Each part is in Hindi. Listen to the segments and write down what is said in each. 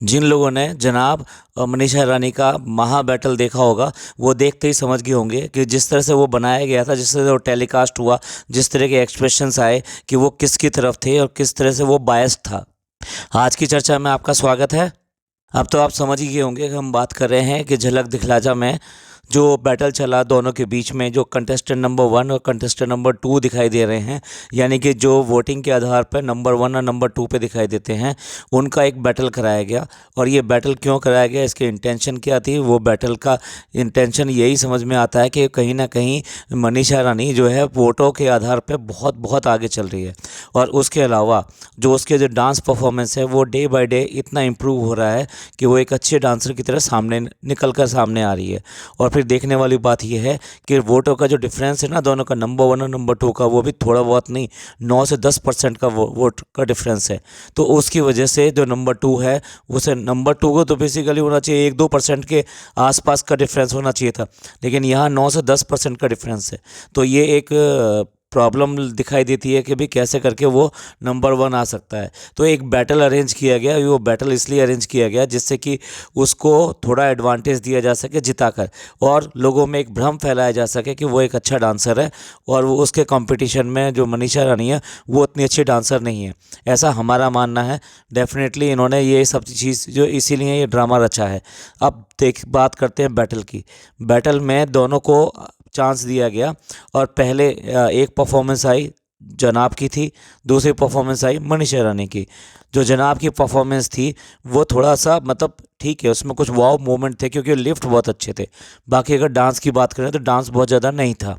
जिन लोगों ने जनाब मनीषा ईरानी का महा बैटल देखा होगा, वो देखते ही समझ गए होंगे कि जिस तरह से वो बनाया गया था, जिस तरह से वो टेलीकास्ट हुआ, जिस तरह के एक्सप्रेशंस आए कि वो किसकी तरफ थे और किस तरह से वो बायस्ड था। आज की चर्चा में आपका स्वागत है। अब तो आप समझ ही गए होंगे कि हम बात कर रहे हैं कि झलक दिखला जा में जो बैटल चला दोनों के बीच में, जो कंटेस्टेंट नंबर 1 और कंटेस्टेंट नंबर 2 दिखाई दे रहे हैं, यानी कि जो वोटिंग के आधार पर नंबर 1 और नंबर 2 पे दिखाई देते हैं, उनका एक बैटल कराया गया। और ये बैटल क्यों कराया गया, इसकी इंटेंशन क्या थी? वो बैटल का इंटेंशन यही समझ में आता है कि कहीं ना कहीं मनीषा रानी जो है वोटों के आधार पर बहुत बहुत आगे चल रही है। और उसके अलावा जो उसके जो डांस परफॉर्मेंस है वो डे बाय डे इतना इम्प्रूव हो रहा है कि वो एक अच्छे डांसर की तरह सामने निकल कर सामने आ रही है। और फिर देखने वाली बात यह है कि वोटों का जो डिफरेंस है ना, दोनों का नंबर 1 और नंबर 2 का, वो भी थोड़ा बहुत नहीं, 9 से 10% का वोट का डिफरेंस है। तो उसकी वजह से जो नंबर 2 है, उसे नंबर 2 को तो बेसिकली होना चाहिए 1-2% के आसपास का डिफरेंस होना चाहिए था, लेकिन यहाँ 9 से 10% का डिफरेंस है। तो ये एक प्रॉब्लम दिखाई देती है कि भाई कैसे करके वो नंबर 1 आ सकता है। तो एक बैटल अरेंज किया गया। वो बैटल इसलिए अरेंज किया गया जिससे कि उसको थोड़ा एडवांटेज दिया जा सके जिताकर, और लोगों में एक भ्रम फैलाया जा सके कि वो एक अच्छा डांसर है और वो उसके कंपटीशन में जो मनीषा रानी है वो उतनी अच्छी डांसर नहीं है, ऐसा हमारा मानना है। डेफिनेटली इन्होंने ये सब चीज़ जो इसीलिए ये ड्रामा रचा है। अब देख बात करते हैं बैटल की। बैटल में दोनों को चांस दिया गया और पहले एक परफॉर्मेंस आई जनाब की थी, दूसरी परफॉर्मेंस आई मनीषा ईरानी की। जो जनाब की परफॉर्मेंस थी वो थोड़ा सा मतलब ठीक है, उसमें कुछ वाव मोमेंट थे क्योंकि लिफ्ट बहुत अच्छे थे। बाकी अगर डांस की बात करें तो डांस बहुत ज़्यादा नहीं था।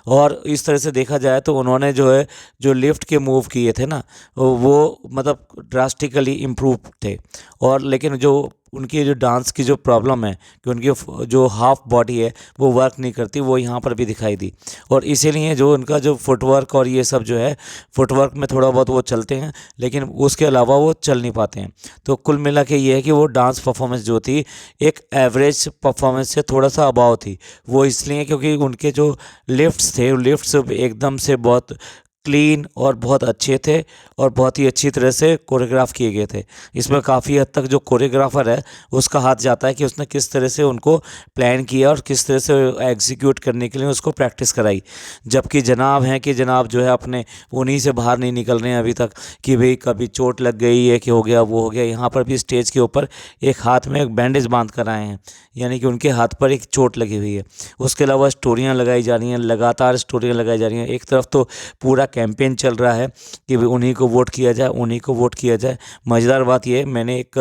और इस तरह से देखा जाए तो उन्होंने जो है जो लिफ्ट के मूव किए थे ना, वो मतलब ड्रास्टिकली इम्प्रूव थे। और लेकिन जो उनकी जो डांस की जो प्रॉब्लम है कि उनकी जो हाफ बॉडी है वो वर्क नहीं करती, वो यहाँ पर भी दिखाई दी। और इसीलिए जो उनका जो फुटवर्क और ये सब जो है, फुटवर्क में थोड़ा बहुत वो चलते हैं लेकिन उसके अलावा वो चल नहीं पाते हैं। तो कुल मिला के ये है कि वो डांस परफॉर्मेंस जो थी एक एवरेज परफॉर्मेंस से थोड़ा सा अबाव थी। वो इसलिए क्योंकि उनके जो लिफ्ट्स थे, लिफ्ट्स एकदम से बहुत क्लीन और बहुत अच्छे थे और बहुत ही अच्छी तरह से कोरियोग्राफ किए गए थे। इसमें काफ़ी हद तक जो कोरियोग्राफर है उसका हाथ जाता है कि उसने किस तरह से उनको प्लान किया और किस तरह से एग्जीक्यूट करने के लिए उसको प्रैक्टिस कराई। जबकि जनाब हैं कि जनाब जो है अपने उन्हीं से बाहर नहीं निकल रहे हैं अभी तक कि भाई कभी चोट लग गई है कि हो गया वो हो गया। यहाँ पर भी स्टेज के ऊपर एक हाथ में एक बैंडेज बांध कर आए हैं, यानी कि उनके हाथ पर एक चोट लगी हुई है। उसके अलावा स्टोरियाँ लगाई जा रही हैं, लगातार स्टोरियाँ लगाई जा रही हैं। एक तरफ तो पूरा कैंपेन चल रहा है कि उन्हीं को वोट किया जाए, उन्हीं को वोट किया जाए। मज़ेदार बात यह, मैंने एक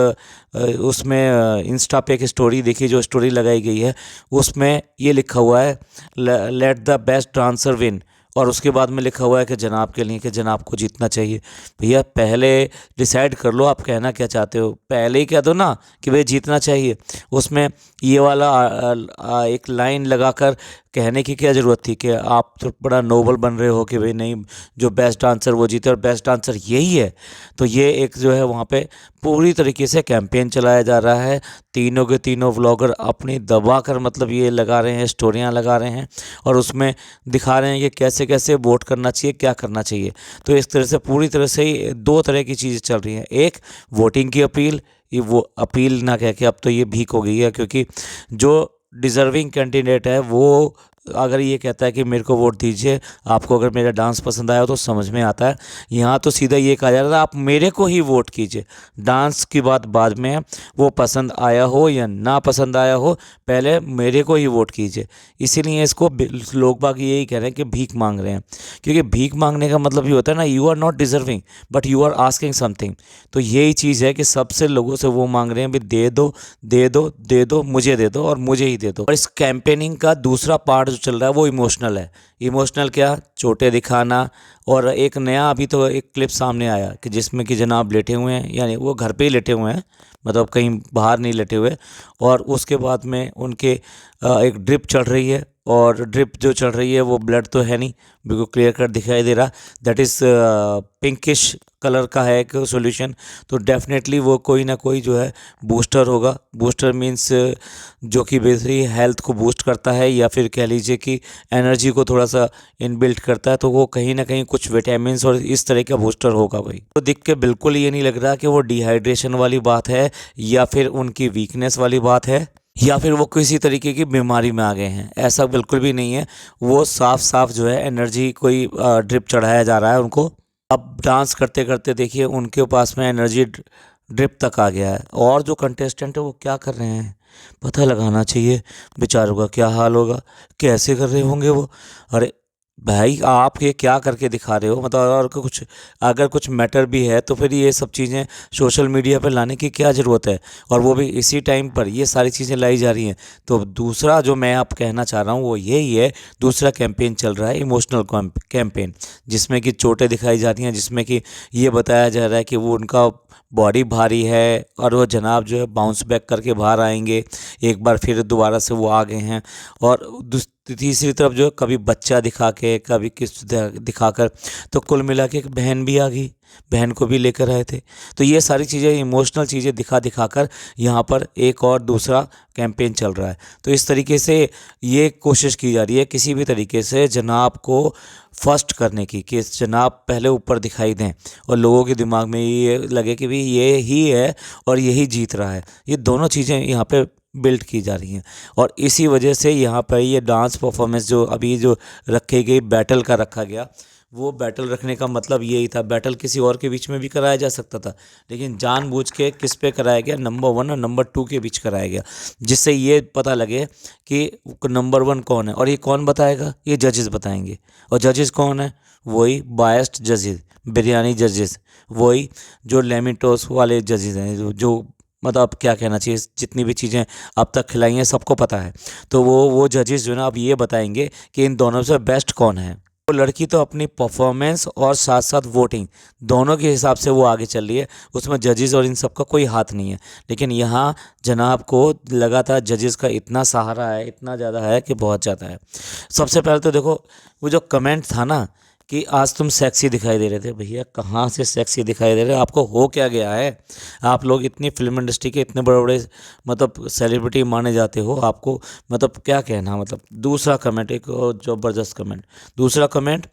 उसमें इंस्टा पे एक स्टोरी देखी, जो स्टोरी लगाई गई है उसमें ये लिखा हुआ है let the best dancer win, और उसके बाद में लिखा हुआ है कि जनाब के लिए कि जनाब को जीतना चाहिए। भैया पहले डिसाइड कर लो आप कहना क्या चाहते हो, पहले ही कह दो ना कि भाई जीतना चाहिए। उसमें ये वाला एक लाइन लगाकर कहने की क्या ज़रूरत थी कि आप तो बड़ा नोबल बन रहे हो कि भाई नहीं, जो बेस्ट डांसर वो जीते और बेस्ट डांसर यही है। तो ये एक जो है वहाँ पे पूरी तरीके से कैंपेन चलाया जा रहा है। तीनों के तीनों व्लॉगर अपनी दबा कर मतलब ये लगा रहे हैं, स्टोरियाँ लगा रहे हैं और उसमें दिखा रहे हैं कि कैसे कैसे वोट करना चाहिए, क्या करना चाहिए। तो इस तरह से पूरी तरह से ही दो तरह की चीज़ें चल रही हैं। एक वोटिंग की अपील, ये वो अपील ना कह के अब तो ये भीख हो गई है, क्योंकि जो डिज़र्विंग कैंडिडेट है वो अगर ये कहता है कि मेरे को वोट दीजिए, आपको अगर मेरा डांस पसंद आया तो समझ में आता है। यहाँ तो सीधा ये कहा जा रहा था आप मेरे को ही वोट कीजिए, डांस की बात बाद में है, वो पसंद आया हो या ना पसंद आया हो, पहले मेरे को ही वोट कीजिए। इसीलिए इसको लोग बाग यही कह रहे हैं कि भीख मांग रहे हैं, क्योंकि भीख मांगने का मतलब ये होता है ना, you are not deserving but you are asking something. तो यही चीज़ है कि सबसे लोगों से वो मांग रहे हैं भी दे दो दे दो दे दो, मुझे दे दो और मुझे ही दे दो। और इस कैंपेनिंग का दूसरा पार्ट जो चल रहा है वो इमोशनल है। इमोशनल क्या, चोटें दिखाना। और एक नया अभी तो एक क्लिप सामने आया कि जिसमें कि जनाब लेटे हुए हैं, यानी वो घर पे ही लेटे हुए हैं, मतलब कहीं बाहर नहीं लेटे हुए। और उसके बाद में उनके एक ड्रिप चढ़ रही है और ड्रिप जो चल रही है वो ब्लड तो है नहीं, बिल्कुल क्लियर कट दिखाई दे रहा। दैट इज़ पिंकिश कलर का है एक सॉल्यूशन। तो डेफिनेटली वो कोई ना कोई जो है बूस्टर होगा। बूस्टर मीन्स जो कि बेसिकली हेल्थ को बूस्ट करता है, या फिर कह लीजिए कि एनर्जी को थोड़ा सा इनबिल्ट करता है। तो वो कहीं ना कहीं कुछ विटामिन्स और इस तरह का बूस्टर होगा भाई। तो देख के बिल्कुल ये नहीं लग रहा कि वो डिहाइड्रेशन वाली बात है, या फिर उनकी वीकनेस वाली बात है, या फिर वो किसी तरीके की बीमारी में आ गए हैं, ऐसा बिल्कुल भी नहीं है। वो साफ साफ जो है एनर्जी कोई ड्रिप चढ़ाया जा रहा है उनको। अब डांस करते करते देखिए उनके पास में एनर्जी ड्रिप तक आ गया है। और जो कंटेस्टेंट है वो क्या कर रहे हैं पता लगाना चाहिए, बेचारों का क्या हाल होगा, कैसे कर रहे होंगे वो। अरे भाई आप ये क्या करके दिखा रहे हो, मतलब और कुछ अगर कुछ मैटर भी है तो फिर ये सब चीज़ें सोशल मीडिया पर लाने की क्या ज़रूरत है, और वो भी इसी टाइम पर ये सारी चीज़ें लाई जा रही हैं। तो दूसरा जो मैं आप कहना चाह रहा हूँ वो यही है, दूसरा कैंपेन चल रहा है इमोशनल कैंपेन, जिसमें कि चोटें दिखाई जा रही हैं, जिसमें कि ये बताया जा रहा है कि वो उनका बॉडी भारी है और वो जनाब जो है बाउंस बैक करके बाहर आएंगे, एक बार फिर दोबारा से वो आ गए हैं। और तीसरी तरफ जो है कभी बच्चा दिखा के कभी किस दिखाकर, तो कुल मिला के एक बहन भी आ गई, बहन को भी लेकर आए थे। तो ये सारी चीज़ें इमोशनल चीज़ें दिखाकर यहाँ पर एक और दूसरा कैंपेन चल रहा है। तो इस तरीके से ये कोशिश की जा रही है किसी भी तरीके से जनाब को फर्स्ट करने की, कि जनाब पहले ऊपर दिखाई दें और लोगों के दिमाग में ये लगे कि भाई ये ही है और यही जीत रहा है। ये दोनों चीज़ें यहाँ पे बिल्ड की जा रही हैं, और इसी वजह से यहाँ पर ये डांस परफॉर्मेंस जो अभी जो रखी गई बैटल का रखा गया, वो बैटल रखने का मतलब यही था। बैटल किसी और के बीच में भी कराया जा सकता था, लेकिन जानबूझ के किस पे कराया गया, नंबर 1 और नंबर 2 के बीच कराया गया, जिससे ये पता लगे कि नंबर 1 कौन है। और ये कौन बताएगा, ये जजेस बताएंगे। और जजेस कौन है, वही बायस्ड जजेस, बिरयानी जजेस, वही जो लेमिटोस वाले जजेस हैं, जो मतलब क्या कहना चाहिए, जितनी भी चीज़ें अब तक खिलाई हैं सबको पता है। तो वो जजेस जो है ना अब ये बताएंगे कि इन दोनों से बेस्ट कौन है। वो लड़की तो अपनी परफॉर्मेंस और साथ साथ वोटिंग दोनों के हिसाब से वो आगे चल रही है, उसमें जजेस और इन सब का कोई हाथ नहीं है। लेकिन यहाँ जनाब को लगातार जजेस का इतना सहारा है, इतना ज़्यादा है कि बहुत ज़्यादा है। सबसे पहले तो देखो वो जो कमेंट था ना कि आज तुम सेक्सी दिखाई दे रहे थे, भैया कहाँ से सेक्सी दिखाई दे रहे, आपको हो क्या गया है। आप लोग इतनी फिल्म इंडस्ट्री के इतने बड़े बड़े मतलब सेलिब्रिटी माने जाते हो, आपको मतलब क्या कहना। मतलब दूसरा कमेंट, एक ज़बरदस्त कमेंट, दूसरा कमेंट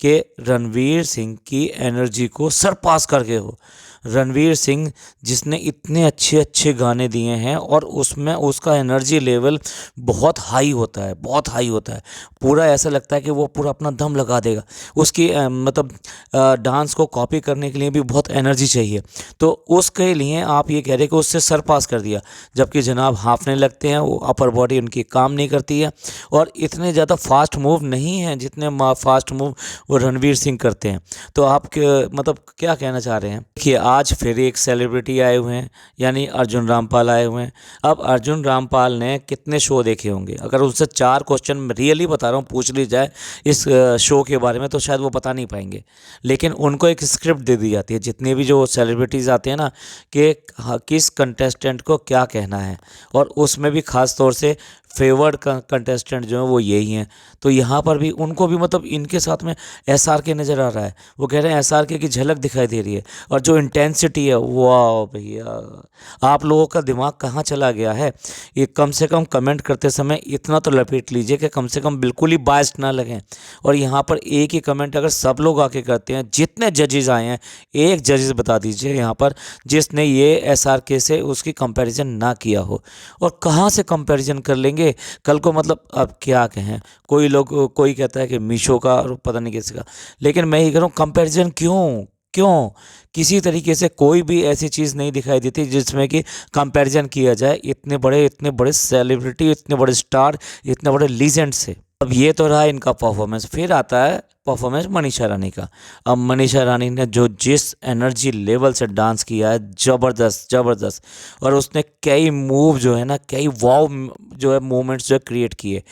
कि रणवीर सिंह की एनर्जी को सरपास करके हो। रणवीर सिंह जिसने इतने अच्छे अच्छे गाने दिए हैं और उसमें उसका एनर्जी लेवल बहुत हाई होता है, बहुत हाई होता है। पूरा ऐसा लगता है कि वो पूरा अपना दम लगा देगा। उसकी मतलब डांस को कॉपी करने के लिए भी बहुत एनर्जी चाहिए। तो उसके लिए आप ये कह रहे कि उससे सरपास कर दिया, जबकि जनाब हाँफने लगते हैं, वो अपर बॉडी उनकी काम नहीं करती है, और इतने ज़्यादा फास्ट मूव नहीं हैं जितने फास्ट मूव वो रणवीर सिंह करते हैं। तो आप मतलब क्या कहना चाह रहे हैं कि आज फिर एक सेलिब्रिटी आए हुए हैं, यानी अर्जुन रामपाल आए हुए हैं। अब अर्जुन रामपाल ने कितने शो देखे होंगे, अगर उनसे 4 क्वेश्चन रियली बता रहा हूँ पूछ ली जाए इस शो के बारे में तो शायद वो बता नहीं पाएंगे। लेकिन उनको एक स्क्रिप्ट दे दी जाती है, जितने भी जो सेलिब्रिटीज़ आते हैं ना, कि किस कंटेस्टेंट को क्या कहना है, और उसमें भी ख़ास तौर से फेवर्ड कंटेस्टेंट जो है वो यही हैं। तो यहाँ पर भी उनको भी मतलब इनके साथ में SRK नज़र आ रहा है। वो कह रहे हैं SRK की झलक दिखाई दे रही है, और जो इंटेंसिटी है, वाह भैया आप लोगों का दिमाग कहाँ चला गया है। ये कम से कम कमेंट करते समय इतना तो लपेट लीजिए कि कम से कम बिल्कुल ही बायस्ड ना लगें। और यहाँ पर एक ही कमेंट अगर सब लोग आके करते हैं, जितने जजेस आए हैं, एक जजेस बता दीजिए यहाँ पर जिसने ये SRK से उसकी कंपैरिजन ना किया हो। और कहाँ से कंपैरिजन कर लेंगे कल को, मतलब अब क्या कहें। कोई लोग कोई कहता है कि मीशो का और पता नहीं किसी का, लेकिन मैं ही कह रहा हूँ कंपैरिजन क्यों किसी तरीके से कोई भी ऐसी चीज़ नहीं दिखाई देती जिसमें कि कंपैरिजन किया जाए इतने बड़े सेलिब्रिटी, इतने बड़े स्टार, इतने बड़े लीजेंड से। अब ये तो रहा इनका परफॉर्मेंस, फिर आता है परफॉर्मेंस मनीषा रानी का। अब मनीषा रानी ने जो जिस एनर्जी लेवल से डांस किया है, ज़बरदस्त, और उसने कई मूव जो है ना, कई वाव जो है मूवमेंट्स जो है क्रिएट किए।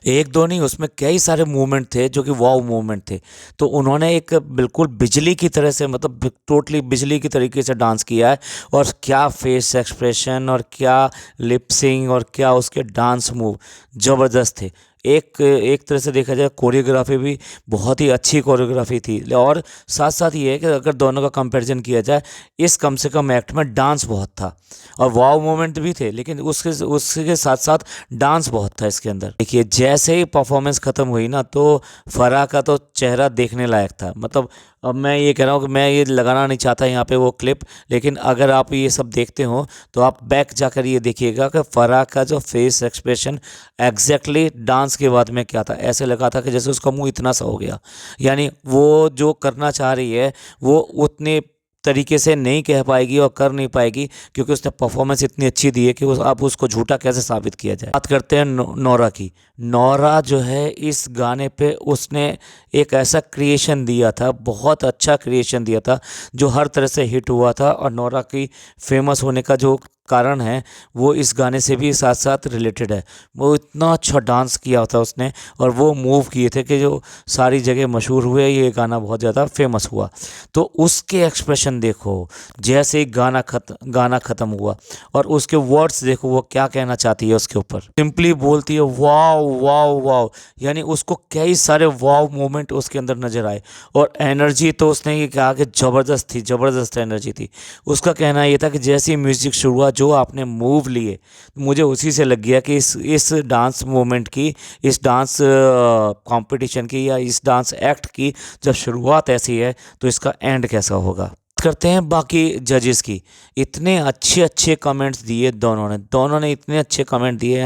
एक दो नहीं, उसमें कई सारे मूवमेंट थे जो कि वाव मूवमेंट थे। तो उन्होंने एक बिल्कुल बिजली की तरह से, मतलब टोटली बिजली की तरीके से डांस किया है, और क्या फेस एक्सप्रेशन और क्या लिपसिंग और क्या उसके डांस मूव ज़बरदस्त थे। एक एक तरह से देखा जाए कोरियोग्राफी भी बहुत ही अच्छी कोरियोग्राफी थी। और साथ साथ ये है कि अगर दोनों का कंपैरिजन किया जाए, इस कम से कम एक्ट में डांस बहुत था और वाव मोमेंट भी थे, लेकिन उसके साथ साथ डांस बहुत था इसके अंदर। देखिए जैसे ही परफॉर्मेंस ख़त्म हुई ना, तो फराह का तो चेहरा देखने लायक था। मतलब अब मैं ये कह रहा हूँ कि मैं ये लगाना नहीं चाहता यहाँ पे वो क्लिप, लेकिन अगर आप ये सब देखते हो तो आप बैक जाकर ये देखिएगा कि फराह का जो फेस एक्सप्रेशन एग्जैक्टली डांस के बाद में क्या था। ऐसे लगा था कि जैसे उसका मुंह इतना सा हो गया, यानी वो जो करना चाह रही है वो उतने तरीके से नहीं कह पाएगी और कर नहीं पाएगी, क्योंकि उसने परफॉर्मेंस इतनी अच्छी दी है कि अब उसको झूठा कैसे साबित किया जाए। बात करते हैं नोरा की। नोरा जो है इस गाने पे उसने एक ऐसा क्रिएशन दिया था, बहुत अच्छा क्रिएशन दिया था, जो हर तरह से हिट हुआ था। और नोरा की फेमस होने का जो कारण है वो इस गाने से भी साथ साथ रिलेटेड है। वो इतना अच्छा डांस किया था उसने और वो मूव किए थे कि जो सारी जगह मशहूर हुए, ये गाना बहुत ज़्यादा फेमस हुआ। तो उसके एक्सप्रेशन देखो, जैसे ही गाना ख़त्म हुआ और उसके वर्ड्स देखो, वो क्या कहना चाहती है उसके ऊपर। सिंपली बोलती है वाव वाव वाव, यानी उसको कई सारे वाव मोमेंट उसके अंदर नज़र आए। और एनर्जी तो उसने ये कहा कि ज़बरदस्त थी, ज़बरदस्त एनर्जी थी। उसका कहना ये था कि जैसे ही म्यूज़िक शुरू हुआ, जो आपने मूव लिए, मुझे उसी से लग गया कि इस डांस मोमेंट की, इस डांस कंपटीशन की या इस डांस एक्ट की जब शुरुआत ऐसी है तो इसका एंड कैसा होगा। बात करते हैं बाकी जजेस की। इतने अच्छे अच्छे कमेंट्स दिए दोनों ने इतने अच्छे कमेंट दिए,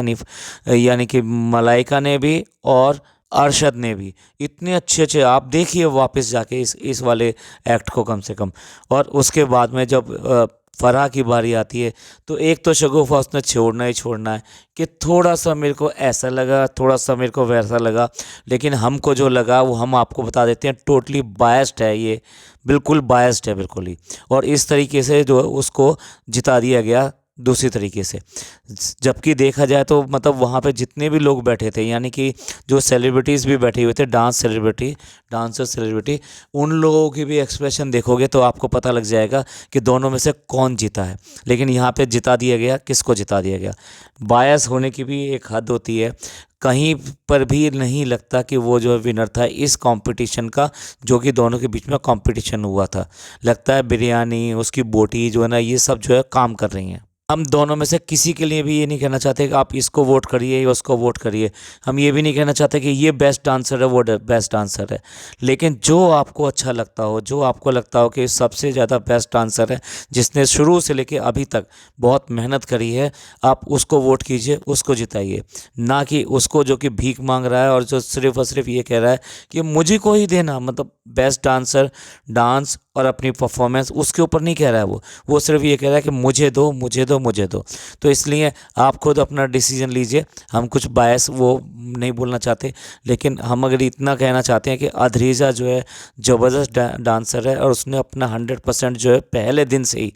यानी कि मलाइका ने भी और अरशद ने भी इतने अच्छे अच्छे। आप देखिए वापस जाके इस वाले एक्ट को कम से कम। और उसके बाद में जब फराह की बारी आती है, तो एक तो शगुफ़ा उसने छोड़ना ही छोड़ना है कि थोड़ा सा मेरे को ऐसा लगा, थोड़ा सा मेरे को वैसा लगा, लेकिन हमको जो लगा वो हम आपको बता देते हैं। टोटली बायस्ड है ये, बिल्कुल बायस्ड है, बिल्कुल ही। और इस तरीके से जो उसको जिता दिया गया दूसरी तरीके से। जबकि देखा जाए तो मतलब वहाँ पे जितने भी लोग बैठे थे, यानी कि जो सेलिब्रिटीज़ भी बैठे हुए थे, डांसर सेलिब्रिटी, उन लोगों की भी एक्सप्रेशन देखोगे तो आपको पता लग जाएगा कि दोनों में से कौन जीता है। लेकिन यहाँ पे जिता दिया गया, किसको जिता दिया गया। बायस होने की भी एक हद होती है। कहीं पर भी नहीं लगता कि वो जो विनर था इस कंपटीशन का, जो कि दोनों के बीच में कंपटीशन हुआ था। लगता है बिरयानी, उसकी बोटी जो है ना, ये सब जो है काम कर रही हैं। हम दोनों में से किसी के लिए भी ये नहीं कहना चाहते कि आप इसको वोट करिए या उसको वोट करिए। हम ये भी नहीं कहना चाहते कि ये बेस्ट डांसर है, वो बेस्ट डांसर है। लेकिन जो आपको अच्छा लगता हो, जो आपको लगता हो कि सबसे ज़्यादा बेस्ट डांसर है, जिसने शुरू से लेके अभी तक बहुत मेहनत करी है, आप उसको वोट कीजिए, उसको जिताइए। ना कि उसको जो कि भीख मांग रहा है और जो सिर्फ और सिर्फ ये कह रहा है कि मुझे को ही देना। मतलब बेस्ट डांसर, डांस और अपनी परफॉर्मेंस उसके ऊपर नहीं कह रहा है वो सिर्फ ये कह रहा है कि मुझे दो, मुझे दो, मुझे दो। तो इसलिए आप खुद अपना डिसीजन लीजिए। हम कुछ बायस वो नहीं बोलना चाहते, लेकिन हम अगर इतना कहना चाहते हैं कि अधरीजा जो है ज़बरदस्त डांसर है और उसने अपना 100% जो है पहले दिन से ही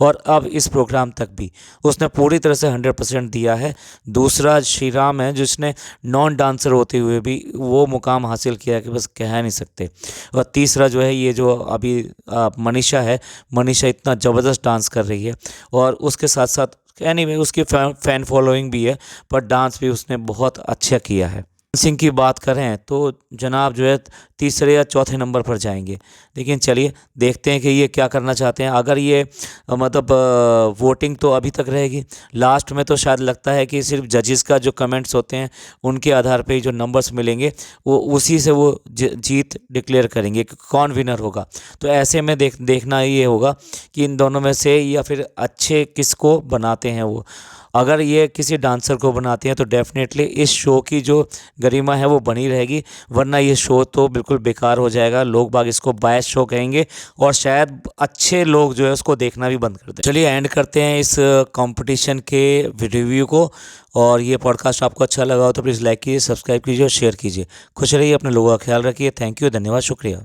और अब इस प्रोग्राम तक भी उसने पूरी तरह से 100% दिया है। दूसरा श्रीराम है, जिसने नॉन डांसर होते हुए भी वो मुकाम हासिल किया है कि बस कह नहीं सकते। और तीसरा जो है ये जो अभी मनीषा है, मनीषा इतना ज़बरदस्त डांस कर रही है और उसके साथ साथ एनीवे उसकी फ़ैन फॉलोइंग भी है, पर डांस भी उसने बहुत अच्छा किया है। सिंह की बात करें तो जनाब जो है तीसरे या चौथे नंबर पर जाएंगे। लेकिन चलिए देखते हैं कि ये क्या करना चाहते हैं। अगर ये मतलब वोटिंग तो अभी तक रहेगी, लास्ट में तो शायद लगता है कि सिर्फ जजेस का जो कमेंट्स होते हैं उनके आधार पे ही जो नंबर्स मिलेंगे वो उसी से वो जीत डिक्लेयर करेंगे कि कौन विनर होगा। तो ऐसे में देखना ये होगा कि इन दोनों में से या फिर अच्छे किसको बनाते हैं वो। अगर ये किसी डांसर को बनाते हैं तो डेफिनेटली इस शो की जो गरिमा है वो बनी रहेगी, वरना ये शो तो बिल्कुल बेकार हो जाएगा। लोग बाग इसको बायस शो कहेंगे और शायद अच्छे लोग जो है उसको देखना भी बंद कर दें। चलिए एंड करते हैं इस कंपटीशन के रिव्यू को। और ये पॉडकास्ट आपको अच्छा लगा हो तो प्लीज़ लाइक कीजिए, सब्सक्राइब कीजिए और शेयर कीजिए। खुश रहिए, अपने लोगों का ख्याल रखिए। थैंक यू, धन्यवाद, शुक्रिया।